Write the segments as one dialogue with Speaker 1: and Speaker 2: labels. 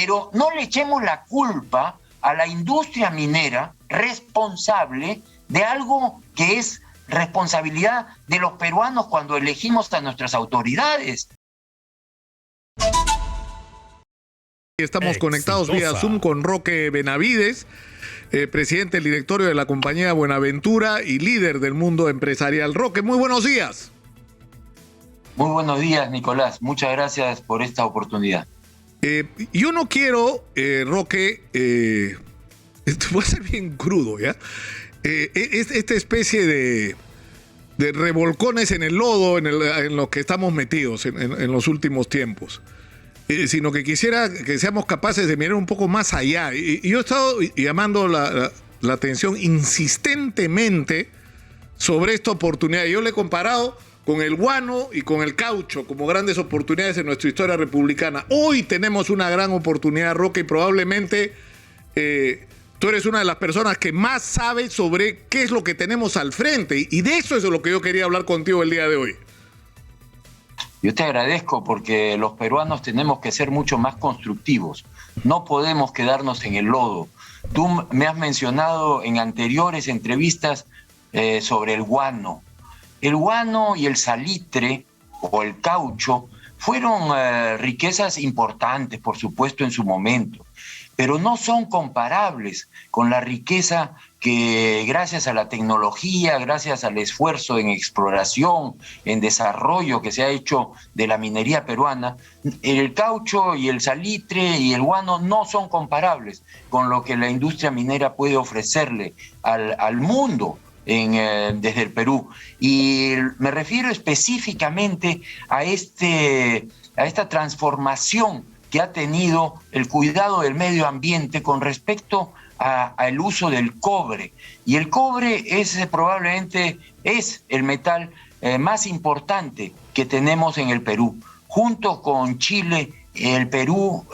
Speaker 1: Pero no le echemos la culpa a la industria minera responsable de algo que es responsabilidad de los peruanos cuando elegimos a nuestras autoridades.
Speaker 2: Estamos conectados vía Zoom con Roque Benavides, presidente del directorio de la compañía Buenaventura y líder del mundo empresarial. Roque, muy buenos días.
Speaker 1: Muy buenos días, Nicolás. Muchas gracias por esta oportunidad.
Speaker 2: Yo no quiero, Roque, voy a ser bien crudo, ¿ya? Esta especie de revolcones en el lodo en lo que estamos metidos en los últimos tiempos. Sino que quisiera que seamos capaces de mirar un poco más allá. Y yo he estado llamando la atención insistentemente sobre esta oportunidad. Yo le he comparado con el guano y con el caucho como grandes oportunidades en nuestra historia republicana. Hoy tenemos una gran oportunidad, Roque, y probablemente tú eres una de las personas que más sabe sobre qué es lo que tenemos al frente. Y de eso es de lo que yo quería hablar contigo el día de hoy.
Speaker 1: Yo te agradezco porque los peruanos tenemos que ser mucho más constructivos. No podemos quedarnos en el lodo. Tú me has mencionado en anteriores entrevistas sobre el guano. El guano y el salitre o el caucho fueron riquezas importantes, por supuesto, en su momento, pero no son comparables con la riqueza que gracias a la tecnología, gracias al esfuerzo en exploración, en desarrollo que se ha hecho de la minería peruana, el caucho y el salitre y el guano no son comparables con lo que la industria minera puede ofrecerle al mundo desde el Perú. Y me refiero específicamente a esta transformación que ha tenido el cuidado del medio ambiente con respecto al uso del cobre. Y el cobre probablemente es el metal más importante que tenemos en el Perú. Junto con Chile, el Perú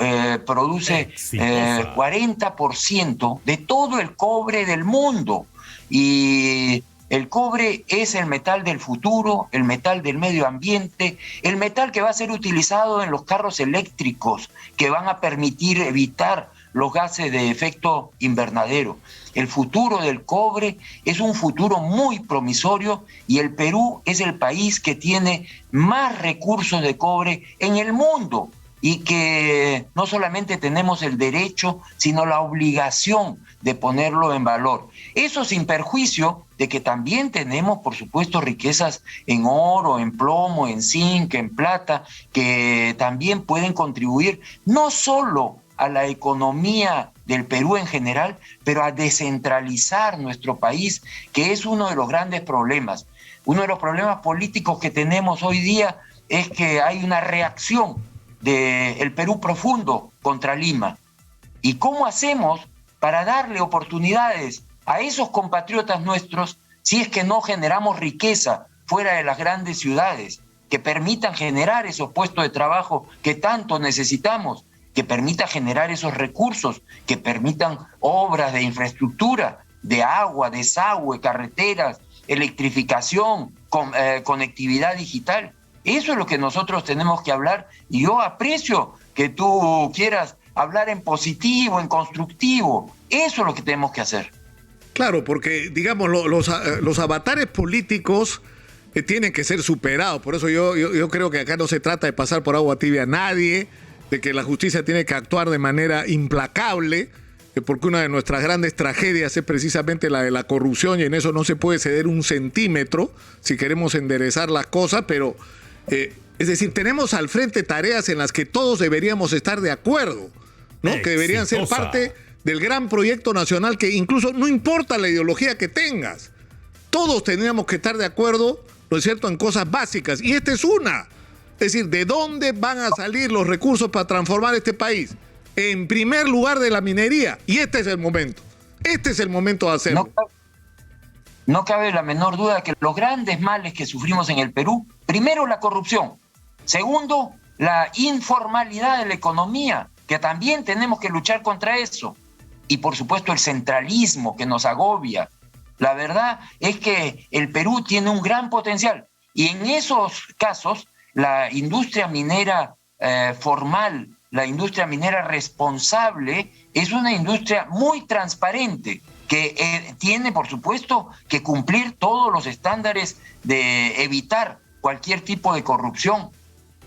Speaker 1: produce 40% de todo el cobre del mundo. Y el cobre es el metal del futuro, el metal del medio ambiente, el metal que va a ser utilizado en los carros eléctricos, que van a permitir evitar los gases de efecto invernadero. El futuro del cobre es un futuro muy promisorio y el Perú es el país que tiene más recursos de cobre en el mundo y que no solamente tenemos el derecho, sino la obligación de ponerlo en valor. Eso sin perjuicio de que también tenemos, por supuesto, riquezas en oro, en plomo, en zinc, en plata, que también pueden contribuir no solo a la economía del Perú en general, pero a descentralizar nuestro país, que es uno de los grandes problemas. Uno de los problemas políticos que tenemos hoy día es que hay una reacción del Perú profundo contra Lima. ¿Y cómo hacemos para darle oportunidades a esos compatriotas nuestros si es que no generamos riqueza fuera de las grandes ciudades, que permitan generar esos puestos de trabajo que tanto necesitamos, que permita generar esos recursos, que permitan obras de infraestructura, de agua, desagüe, carreteras, electrificación, conectividad digital? Eso es lo que nosotros tenemos que hablar, y yo aprecio que tú quieras hablar en positivo, en constructivo. Eso es lo que tenemos que hacer.
Speaker 2: Claro, porque, digamos, los avatares políticos tienen que ser superados. Por eso yo creo que acá no se trata de pasar por agua tibia a nadie, de que la justicia tiene que actuar de manera implacable, porque una de nuestras grandes tragedias es precisamente la de la corrupción, y en eso no se puede ceder un centímetro si queremos enderezar las cosas, pero es decir, tenemos al frente tareas en las que todos deberíamos estar de acuerdo, ¿no? Que deberían ser parte del gran proyecto nacional, que incluso no importa la ideología que tengas, todos tendríamos que estar de acuerdo, ¿no es cierto?, en cosas básicas, y esta es una. Es decir, ¿de dónde van a salir los recursos para transformar este país? En primer lugar, de la minería, y este es el momento. Este es el momento de hacerlo.
Speaker 1: No cabe la menor duda que los grandes males que sufrimos en el Perú, primero la corrupción, segundo la informalidad de la economía, que también tenemos que luchar contra eso, y por supuesto el centralismo que nos agobia. La verdad es que el Perú tiene un gran potencial, y en esos casos la industria minera formal la industria minera responsable es una industria muy transparente, que tiene, por supuesto, que cumplir todos los estándares de evitar cualquier tipo de corrupción.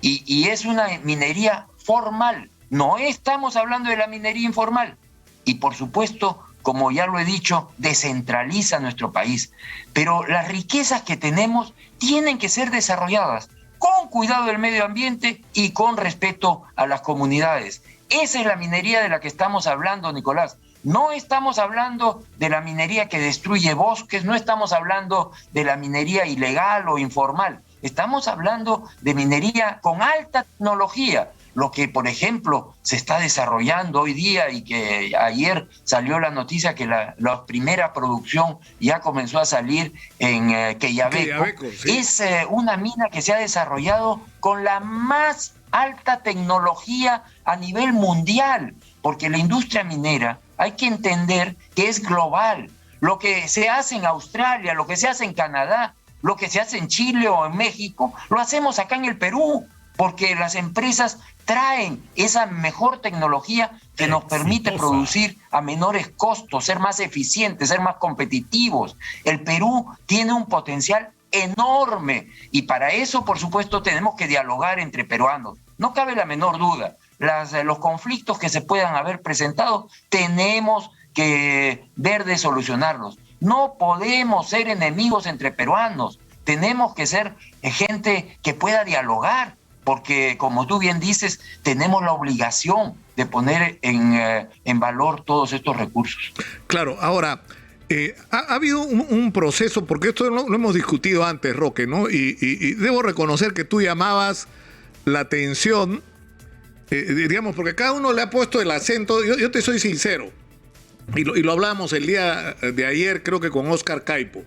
Speaker 1: Y es una minería formal. No estamos hablando de la minería informal. Y, por supuesto, como ya lo he dicho, descentraliza nuestro país. Pero las riquezas que tenemos tienen que ser desarrolladas con cuidado del medio ambiente y con respeto a las comunidades. Esa es la minería de la que estamos hablando, Nicolás. No estamos hablando de la minería que destruye bosques, no estamos hablando de la minería ilegal o informal. Estamos hablando de minería con alta tecnología, lo que, por ejemplo, se está desarrollando hoy día y que ayer salió la noticia que la primera producción ya comenzó a salir en Quellaveco. Sí. Es una mina que se ha desarrollado con la más alta tecnología a nivel mundial, porque la industria minera hay que entender que es global. Lo que se hace en Australia, lo que se hace en Canadá, lo que se hace en Chile o en México, lo hacemos acá en el Perú, porque las empresas traen esa mejor tecnología que nos permite producir a menores costos, ser más eficientes, ser más competitivos. El Perú tiene un potencial enorme y para eso, por supuesto, tenemos que dialogar entre peruanos. No cabe la menor duda. Los conflictos que se puedan haber presentado, tenemos que ver de solucionarlos. No podemos ser enemigos entre peruanos. Tenemos que ser gente que pueda dialogar, porque, como tú bien dices, tenemos la obligación de poner en valor todos estos recursos.
Speaker 2: Claro, ahora, ha habido un proceso, porque esto lo hemos discutido antes, Roque, ¿no? Y debo reconocer que tú llamabas la atención, digamos, porque cada uno le ha puesto el acento. Yo te soy sincero, y lo hablábamos el día de ayer, creo que con Oscar Caipo.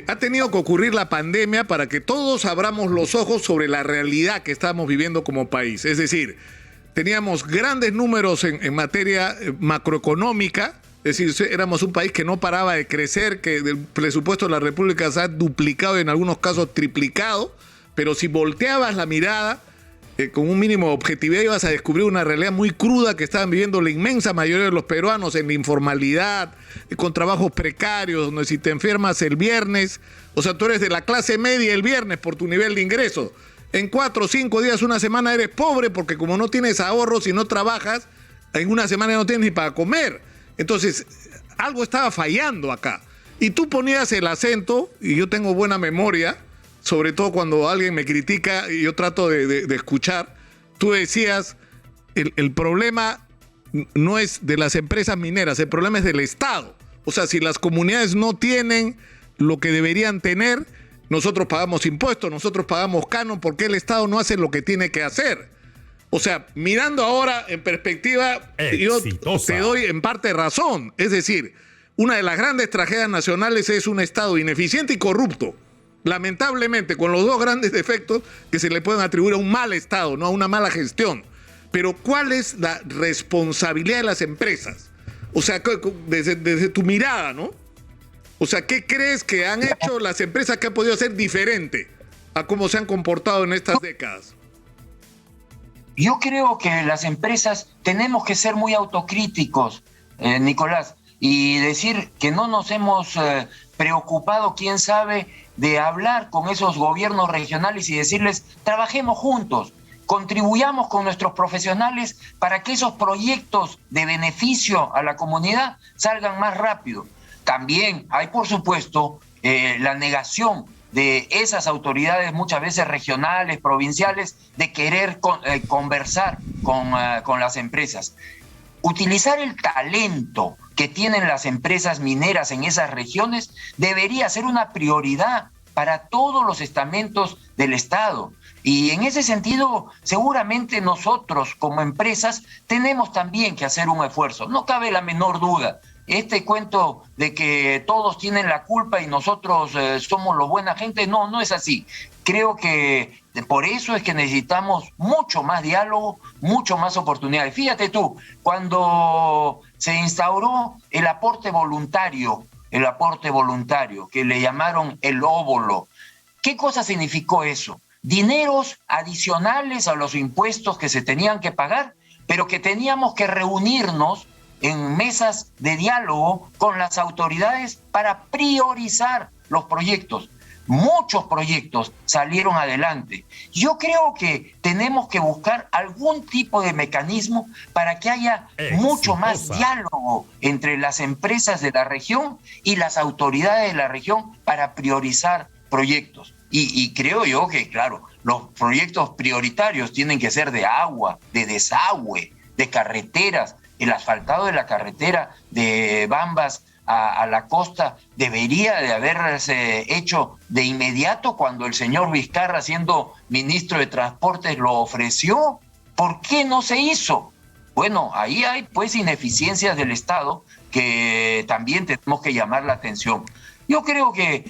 Speaker 2: Ha tenido que ocurrir la pandemia para que todos abramos los ojos sobre la realidad que estamos viviendo como país. Es decir, teníamos grandes números en materia macroeconómica, es decir, éramos un país que no paraba de crecer, que el presupuesto de la República se ha duplicado y en algunos casos triplicado, pero si volteabas la mirada con un mínimo de objetividad ibas a descubrir una realidad muy cruda que estaban viviendo la inmensa mayoría de los peruanos en la informalidad, con trabajos precarios, donde si te enfermas el viernes, o sea, tú eres de la clase media el viernes por tu nivel de ingresos. En 4 o 5 días, una semana eres pobre porque como no tienes ahorros y no trabajas, en una semana no tienes ni para comer. Entonces, algo estaba fallando acá. Y tú ponías el acento, y yo tengo buena memoria, sobre todo cuando alguien me critica y yo trato de escuchar, tú decías, el problema no es de las empresas mineras, el problema es del Estado. O sea, si las comunidades no tienen lo que deberían tener, nosotros pagamos impuestos, nosotros pagamos canon, ¿por qué el Estado no hace lo que tiene que hacer? O sea, mirando ahora en perspectiva, yo te doy en parte razón. Es decir, una de las grandes tragedias nacionales es un Estado ineficiente y corrupto. Lamentablemente, con los dos grandes defectos que se le pueden atribuir a un mal Estado, no a una mala gestión. Pero ¿cuál es la responsabilidad de las empresas? O sea, desde tu mirada, ¿no? O sea, ¿qué crees que han hecho las empresas que han podido hacer diferente a cómo se han comportado en estas décadas?
Speaker 1: Yo creo que las empresas tenemos que ser muy autocríticos, Nicolás, y decir que no nos hemos preocupado, quién sabe, de hablar con esos gobiernos regionales y decirles, trabajemos juntos, contribuyamos con nuestros profesionales para que esos proyectos de beneficio a la comunidad salgan más rápido. También hay, por supuesto, la negación de esas autoridades, muchas veces regionales, provinciales, de querer conversar con las empresas. Utilizar el talento que tienen las empresas mineras en esas regiones debería ser una prioridad para todos los estamentos del Estado. Y en ese sentido, seguramente nosotros como empresas tenemos también que hacer un esfuerzo. No cabe la menor duda. Este cuento de que todos tienen la culpa y nosotros somos los buena gente, no es así. Creo que por eso es que necesitamos mucho más diálogo, mucho más oportunidades. Fíjate tú, cuando se instauró el aporte voluntario, que le llamaron el óbolo, ¿qué cosa significó eso? dineros adicionales a los impuestos que se tenían que pagar, pero que teníamos que reunirnos en mesas de diálogo con las autoridades para priorizar los proyectos. Muchos proyectos salieron adelante. Yo creo que tenemos que buscar algún tipo de mecanismo para que haya mucho más diálogo entre las empresas de la región y las autoridades de la región para priorizar proyectos. Y creo yo que, claro, los proyectos prioritarios tienen que ser de agua, de desagüe, de carreteras. El asfaltado de la carretera de Bambas a la costa debería de haberse hecho de inmediato cuando el señor Vizcarra, siendo ministro de Transportes, lo ofreció. ¿Por qué no se hizo? Bueno, ahí hay pues ineficiencias del Estado que también tenemos que llamar la atención. Yo creo que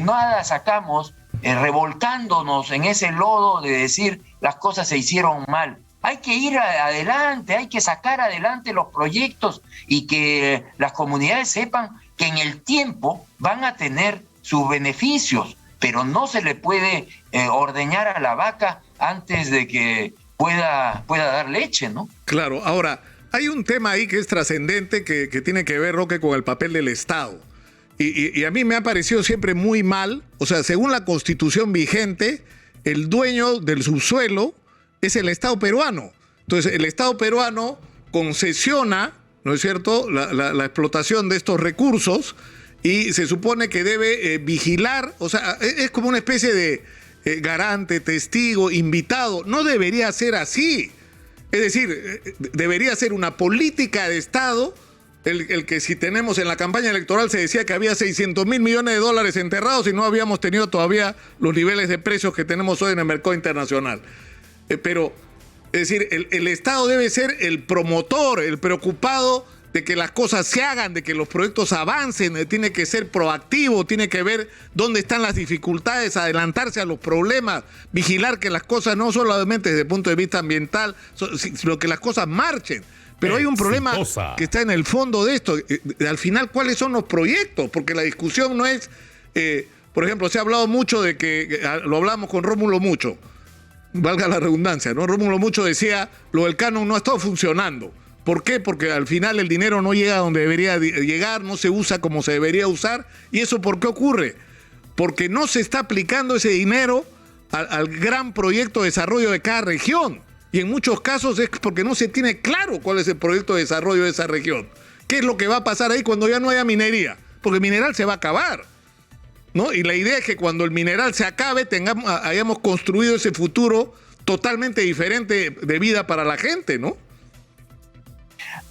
Speaker 1: nada sacamos revolcándonos en ese lodo de decir las cosas se hicieron mal. Hay que ir adelante, hay que sacar adelante los proyectos y que las comunidades sepan que en el tiempo van a tener sus beneficios, pero no se le puede ordeñar a la vaca antes de que pueda dar leche, ¿no?
Speaker 2: Claro, ahora, hay un tema ahí que es trascendente que tiene que ver, Roque, con el papel del Estado. Y a mí me ha parecido siempre muy mal, o sea, según la Constitución vigente, el dueño del subsuelo es el Estado peruano. Entonces, el Estado peruano concesiona, ¿no es cierto?, la explotación de estos recursos y se supone que debe vigilar, o sea, es como una especie de garante, testigo, invitado. No debería ser así. Es decir, debería ser una política de Estado, el que si tenemos en la campaña electoral se decía que había 600 mil millones de dólares enterrados y no habíamos tenido todavía los niveles de precios que tenemos hoy en el mercado internacional. Pero, es decir, el Estado debe ser el promotor, el preocupado de que las cosas se hagan, de que los proyectos avancen, tiene que ser proactivo, tiene que ver dónde están las dificultades, adelantarse a los problemas, vigilar que las cosas no solamente desde el punto de vista ambiental, sino que las cosas marchen. Pero hay un problema que está en el fondo de esto. Al final, ¿cuáles son los proyectos? Porque la discusión no es, por ejemplo, se ha hablado mucho de que, lo hablamos con Rómulo Mucho, valga la redundancia, ¿no? Rómulo Mucho decía, lo del canon no ha estado funcionando. ¿Por qué? Porque al final el dinero no llega donde debería llegar, no se usa como se debería usar. ¿Y eso por qué ocurre? Porque no se está aplicando ese dinero al gran proyecto de desarrollo de cada región. Y en muchos casos es porque no se tiene claro cuál es el proyecto de desarrollo de esa región. ¿Qué es lo que va a pasar ahí cuando ya no haya minería? Porque el mineral se va a acabar, ¿no? Y la idea es que cuando el mineral se acabe hayamos construido ese futuro totalmente diferente de vida para la gente, ¿no?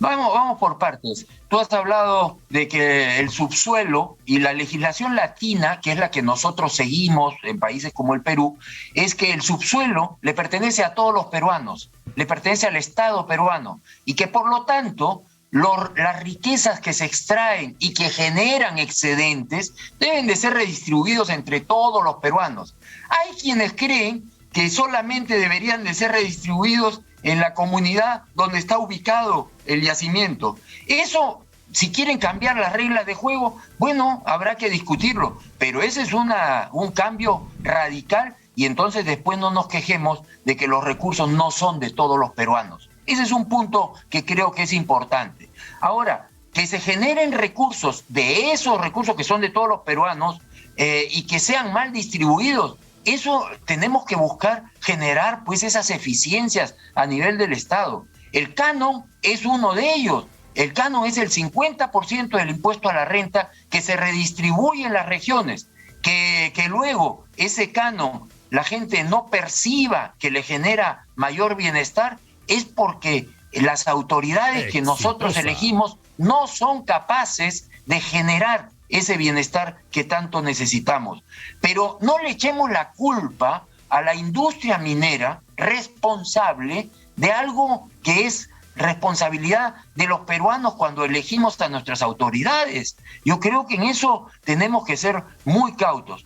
Speaker 1: Vamos por partes. Tú has hablado de que el subsuelo y la legislación latina, que es la que nosotros seguimos en países como el Perú, es que el subsuelo le pertenece a todos los peruanos, le pertenece al Estado peruano y que por lo tanto las riquezas que se extraen y que generan excedentes deben de ser redistribuidos entre todos los peruanos. Hay quienes creen que solamente deberían de ser redistribuidos en la comunidad donde está ubicado el yacimiento. Eso, si quieren cambiar las reglas de juego, bueno, habrá que discutirlo, pero ese es un cambio radical y entonces después no nos quejemos de que los recursos no son de todos los peruanos. Ese es un punto que creo que es importante. Ahora, que se generen recursos de esos recursos que son de todos los peruanos y que sean mal distribuidos, eso tenemos que buscar generar pues esas eficiencias a nivel del Estado. El canon es uno de ellos. El canon es el 50% del impuesto a la renta que se redistribuye en las regiones. Que luego ese canon la gente no perciba que le genera mayor bienestar es porque las autoridades que nosotros elegimos no son capaces de generar ese bienestar que tanto necesitamos. Pero no le echemos la culpa a la industria minera responsable de algo que es responsabilidad de los peruanos cuando elegimos a nuestras autoridades. Yo creo que en eso tenemos que ser muy cautos.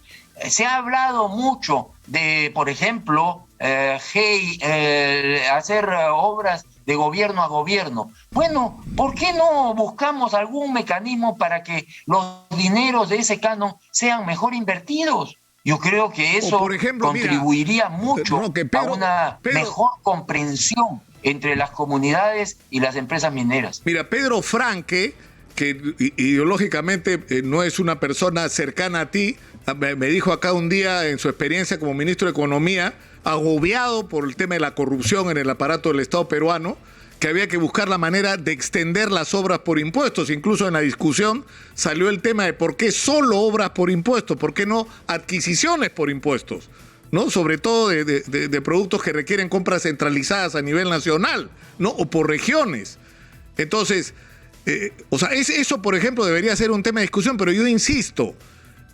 Speaker 1: Se ha hablado mucho de, por ejemplo, hacer obras de gobierno a gobierno. Bueno, ¿por qué no buscamos algún mecanismo para que los dineros de ese canon sean mejor invertidos? Yo creo que eso
Speaker 2: por ejemplo,
Speaker 1: contribuiría mucho a una
Speaker 2: Pedro,
Speaker 1: mejor comprensión entre las comunidades y las empresas mineras.
Speaker 2: Mira, Pedro Franque, que ideológicamente no es una persona cercana a ti, me dijo acá un día en su experiencia como ministro de Economía, agobiado por el tema de la corrupción en el aparato del Estado peruano, que había que buscar la manera de extender las obras por impuestos. Incluso en la discusión salió el tema de por qué solo obras por impuestos, por qué no adquisiciones por impuestos, ¿no? Sobre todo de productos que requieren compras centralizadas a nivel nacional, ¿no? O por regiones. Entonces, eso, por ejemplo, debería ser un tema de discusión, pero yo insisto,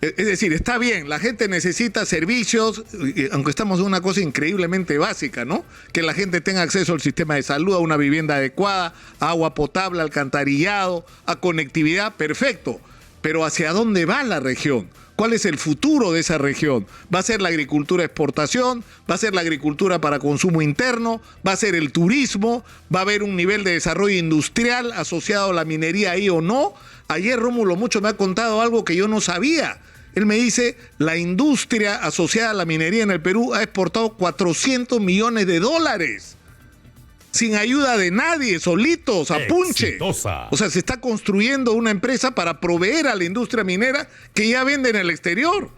Speaker 2: es decir, está bien, la gente necesita servicios, aunque estamos en una cosa increíblemente básica, ¿no? Que la gente tenga acceso al sistema de salud, a una vivienda adecuada, a agua potable, alcantarillado, a conectividad, perfecto. Pero ¿hacia dónde va la región? ¿Cuál es el futuro de esa región? ¿Va a ser la agricultura exportación? ¿Va a ser la agricultura para consumo interno? ¿Va a ser el turismo? ¿Va a haber un nivel de desarrollo industrial asociado a la minería ahí o no? Ayer Rómulo Mucho me ha contado algo que yo no sabía. Él me dice, la industria asociada a la minería en el Perú ha exportado $400 millones. Sin ayuda de nadie, solitos, a punche.
Speaker 3: Exitosa.
Speaker 2: O sea, se está construyendo una empresa para proveer a la industria minera que ya vende en el exterior.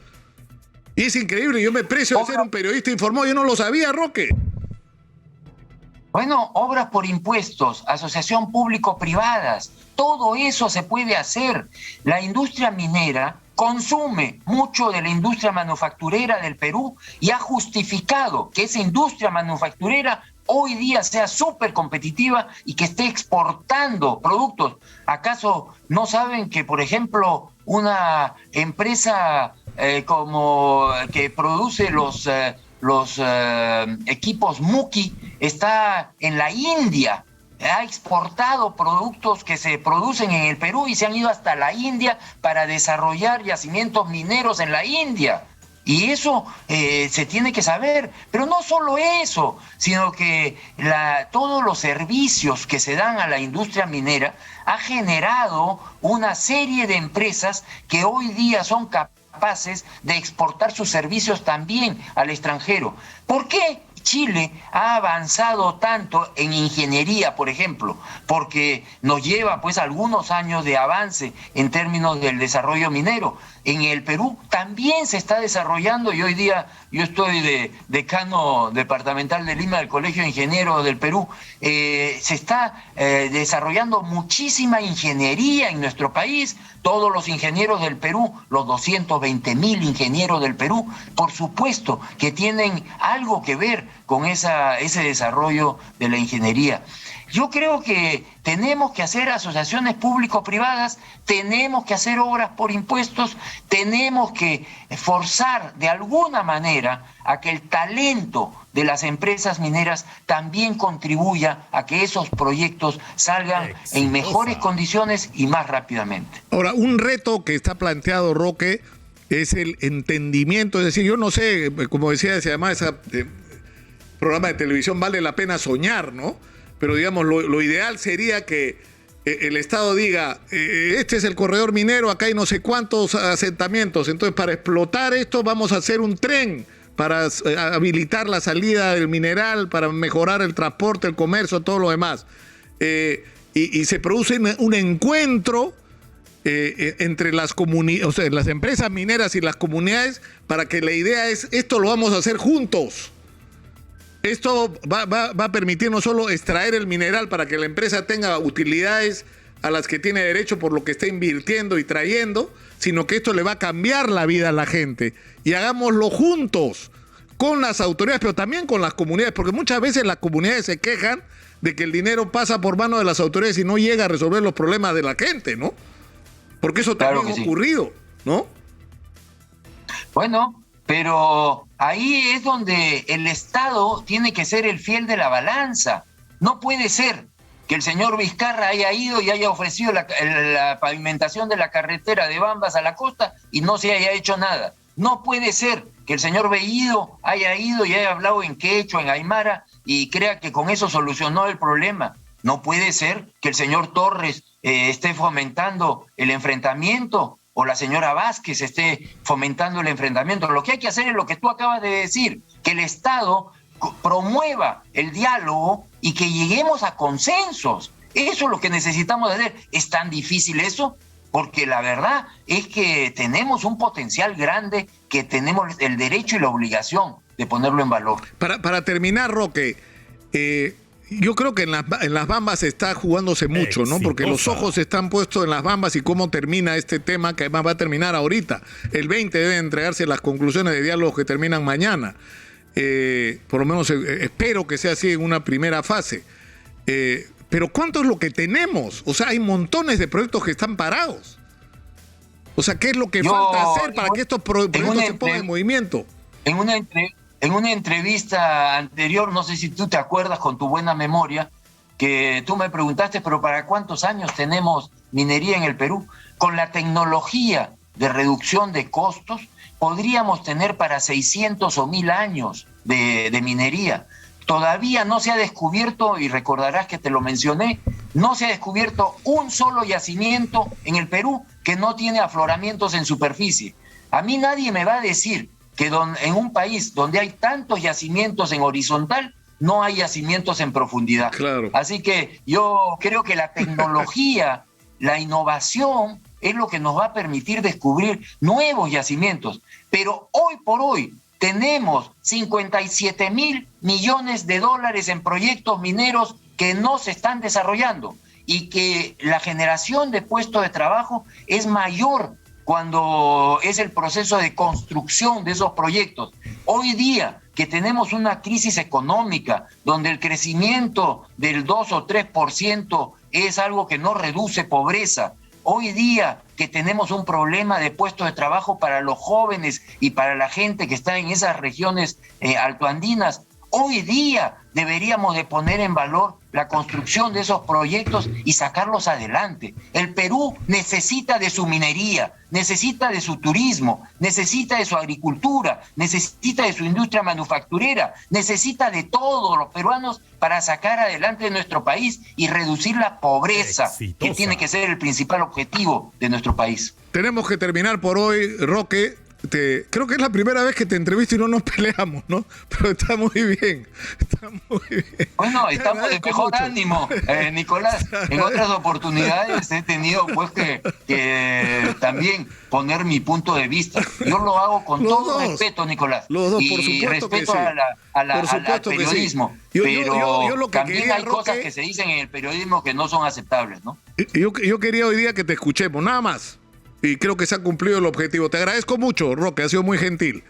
Speaker 2: Y es increíble, yo me precio de ser un periodista informado, yo no lo sabía, Roque.
Speaker 1: Bueno, obras por impuestos, asociación público-privadas, todo eso se puede hacer. La industria minera consume mucho de la industria manufacturera del Perú y ha justificado que esa industria manufacturera hoy día sea súper competitiva y que esté exportando productos. ¿Acaso no saben que, por ejemplo, una empresa como que produce los equipos Muki está en la India? Ha exportado productos que se producen en el Perú y se han ido hasta la India para desarrollar yacimientos mineros en la India. Y eso se tiene que saber, pero no solo eso, sino que todos los servicios que se dan a la industria minera ha generado una serie de empresas que hoy día son capaces de exportar sus servicios también al extranjero. ¿Por qué Chile ha avanzado tanto en ingeniería, por ejemplo? Porque nos lleva pues algunos años de avance en términos del desarrollo minero. En el Perú también se está desarrollando, y hoy día yo estoy de decano departamental de Lima del Colegio de Ingenieros del Perú, se está desarrollando muchísima ingeniería en nuestro país. Todos los ingenieros del Perú, los 220,000 ingenieros del Perú, por supuesto que tienen algo que ver con ese desarrollo de la ingeniería. Yo creo que tenemos que hacer asociaciones público-privadas, tenemos que hacer obras por impuestos, tenemos que forzar de alguna manera a que el talento de las empresas mineras también contribuya a que esos proyectos salgan en mejores condiciones y más rápidamente.
Speaker 2: Ahora, un reto que está planteado, Roque, es el entendimiento. Es decir, yo no sé, como decía, se llama ese programa de televisión, Vale la Pena Soñar, ¿no? Pero digamos, lo ideal sería que el Estado diga, este es el corredor minero, acá hay no sé cuántos asentamientos, entonces para explotar esto vamos a hacer un tren para habilitar la salida del mineral, para mejorar el transporte, el comercio, todo lo demás. Y se produce un encuentro entre las comunidades, o sea, las empresas mineras y las comunidades, para que la idea es, esto lo vamos a hacer juntos. Esto va a permitir no solo extraer el mineral para que la empresa tenga utilidades a las que tiene derecho por lo que está invirtiendo y trayendo, sino que esto le va a cambiar la vida a la gente. Y hagámoslo juntos, con las autoridades, pero también con las comunidades, porque muchas veces las comunidades se quejan de que el dinero pasa por mano de las autoridades y no llega a resolver los problemas de la gente, ¿no? Porque eso también ha ocurrido, ¿no?
Speaker 1: Bueno, pero ahí es donde el Estado tiene que ser el fiel de la balanza. No puede ser que el señor Vizcarra haya ido y haya ofrecido la pavimentación de la carretera de Bambas a la costa y no se haya hecho nada. No puede ser que el señor Bellido haya ido y haya hablado en quechua, en aymara, y crea que con eso solucionó el problema. No puede ser que el señor Torres esté fomentando el enfrentamiento o la señora Vázquez esté fomentando el enfrentamiento. Lo que hay que hacer es lo que tú acabas de decir, que el Estado promueva el diálogo y que lleguemos a consensos. Eso es lo que necesitamos hacer. ¿Es tan difícil eso? Porque la verdad es que tenemos un potencial grande que tenemos el derecho y la obligación de ponerlo en valor.
Speaker 2: Para terminar, Roque, yo creo que en las Bambas está jugándose mucho, ¿no? Porque los ojos están puestos en las Bambas y cómo termina este tema, que además va a terminar ahorita. El 20 deben entregarse las conclusiones de diálogo que terminan mañana. Por lo menos espero que sea así en una primera fase. Pero ¿cuánto es lo que tenemos? O sea, hay montones de proyectos que están parados. O sea, ¿qué es lo que falta hacer para que estos proyectos se pongan en movimiento?
Speaker 1: En una entrevista anterior, no sé si tú te acuerdas con tu buena memoria, que tú me preguntaste, pero ¿para cuántos años tenemos minería en el Perú? Con la tecnología de reducción de costos, podríamos tener para 600 o 1000 años de minería. Todavía no se ha descubierto, y recordarás que te lo mencioné, no se ha descubierto un solo yacimiento en el Perú que no tiene afloramientos en superficie. A mí nadie me va a decir que en un país donde hay tantos yacimientos en horizontal, no hay yacimientos en profundidad.
Speaker 2: Claro.
Speaker 1: Así que yo creo que la tecnología, la innovación, es lo que nos va a permitir descubrir nuevos yacimientos. Pero hoy por hoy tenemos 57,000 millones de dólares en proyectos mineros que no se están desarrollando y que la generación de puestos de trabajo es mayor cuando es el proceso de construcción de esos proyectos. Hoy día que tenemos una crisis económica donde el crecimiento del 2 o 3% es algo que no reduce pobreza, hoy día que tenemos un problema de puestos de trabajo para los jóvenes y para la gente que está en esas regiones altoandinas, hoy día deberíamos de poner en valor la construcción de esos proyectos y sacarlos adelante. El Perú necesita de su minería, necesita de su turismo, necesita de su agricultura, necesita de su industria manufacturera, necesita de todos los peruanos para sacar adelante nuestro país y reducir la pobreza, que tiene que ser el principal objetivo de nuestro país.
Speaker 2: Tenemos que terminar por hoy, Roque. Creo que es la primera vez que te entrevisto y no nos peleamos, ¿no? Pero está muy bien, está muy bien.
Speaker 1: Bueno, estamos de mejor ánimo, Nicolás. En otras oportunidades he tenido pues que también poner mi punto de vista. Yo lo hago con todo respeto, Nicolás.
Speaker 2: Los dos,
Speaker 1: y
Speaker 2: por supuesto
Speaker 1: respeto
Speaker 2: que sí.
Speaker 1: al periodismo.
Speaker 2: Sí.
Speaker 1: Pero
Speaker 2: lo que
Speaker 1: también
Speaker 2: quería,
Speaker 1: hay cosas
Speaker 2: Roque,
Speaker 1: que se dicen en el periodismo que no son aceptables, ¿no?
Speaker 2: Yo quería hoy día que te escuchemos, nada más. Y creo que se ha cumplido el objetivo. Te agradezco mucho, Roque, ha sido muy gentil.